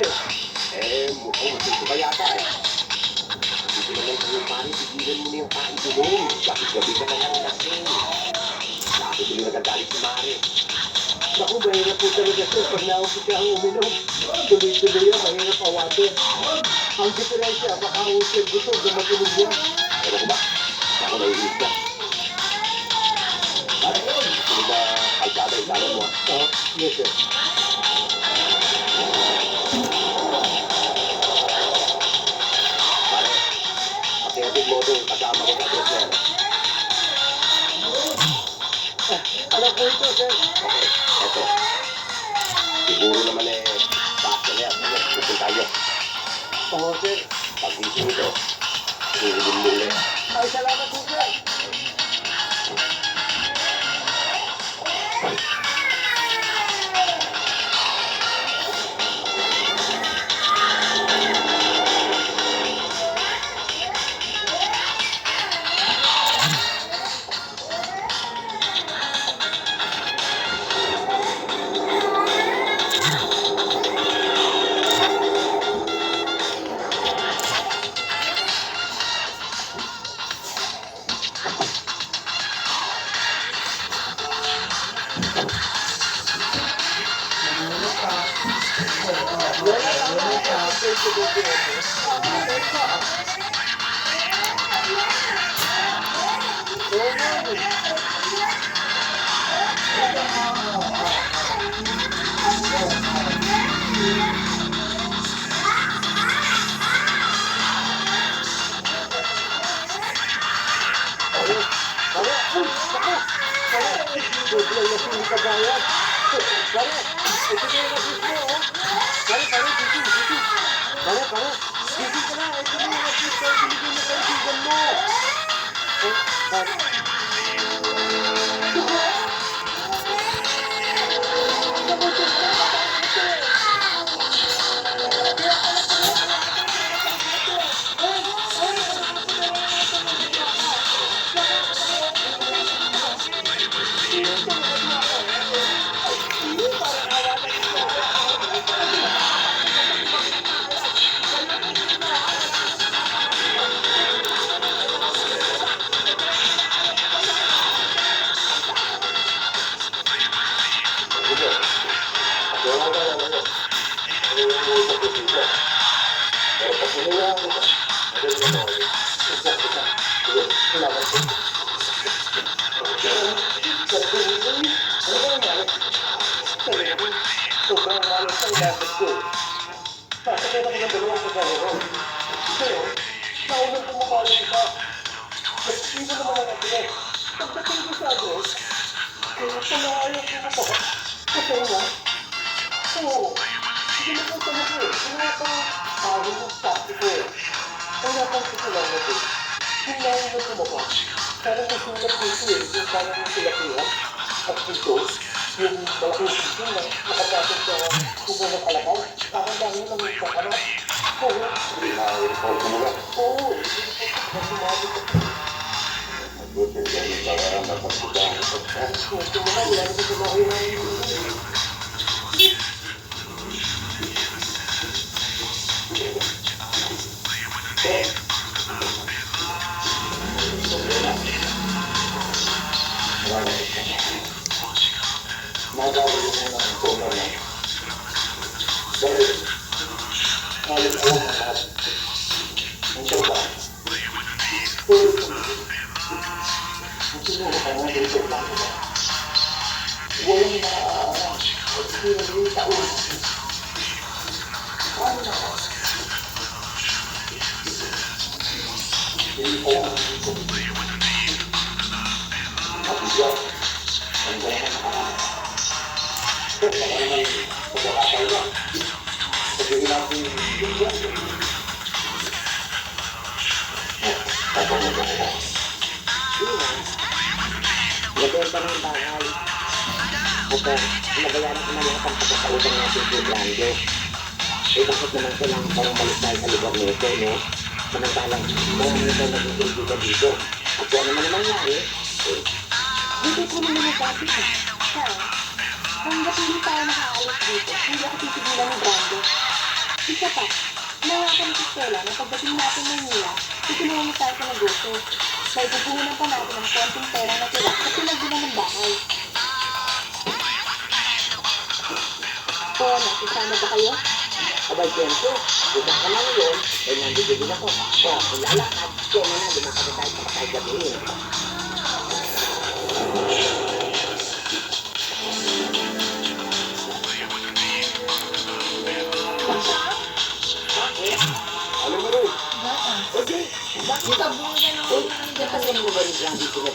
sir. Mukhang matuto ka yata eh. Dito naman kayo pare, tigilan mo na yung kain tuloy. Gabi-gabi ka na lang lasing. Laki tuloy nagagalit si Mare. Naku, mahirap po talaga sir. Pag naupit ka ang uminom, tuloy-tuloy yan, mahirap awatin. Ang diferensya, baka usir gusto, dumatulog yan. Pero ko ba? Ako naiinis ka. Pare, sino ba kalkada-ikala mo? Yes sir. Pare, pakihatid mo itong kasama ko sa address na yan. Ano po ito, sir? Okay, eto. Siguro naman basta na yan. Pupunta tayo. Oo, sir. Pag-isip ito, suhulin mo ulit. Ay, salamat po, sir. Nagawin pa ng bahay. Ito, nabayaran ko na lahat ang pagkakautang natin sa Grande. Eh, bakit naman kailangan parang balik tayo sa lugar nito, no? Samantalang, marami na nagsisilbi dito. At yan naman nangyari, Dito ko naman nasabi ko. Kaya, hanggat hindi tayo nakaalis dito, hindi ako titigilan ng Brando. Isa pa, nawa kami sa eskwela na pagdating natin ng Manila, tutulungan mo tayo sa negosyo. May pupuhunan pa natin ang konting pera na tira sa pinagbilan ng bahay. O, nakisama ba kayo? Abay, siyempre, bukas ka lang yun, ay nandito din ako. O, kung lalakad, kaya na lumakad tayo sa patay gabihin. Ano mo rin? Baka. Okay, bakit? Ikabuhan ng Uy, kapatid mo ba yung grabe ko na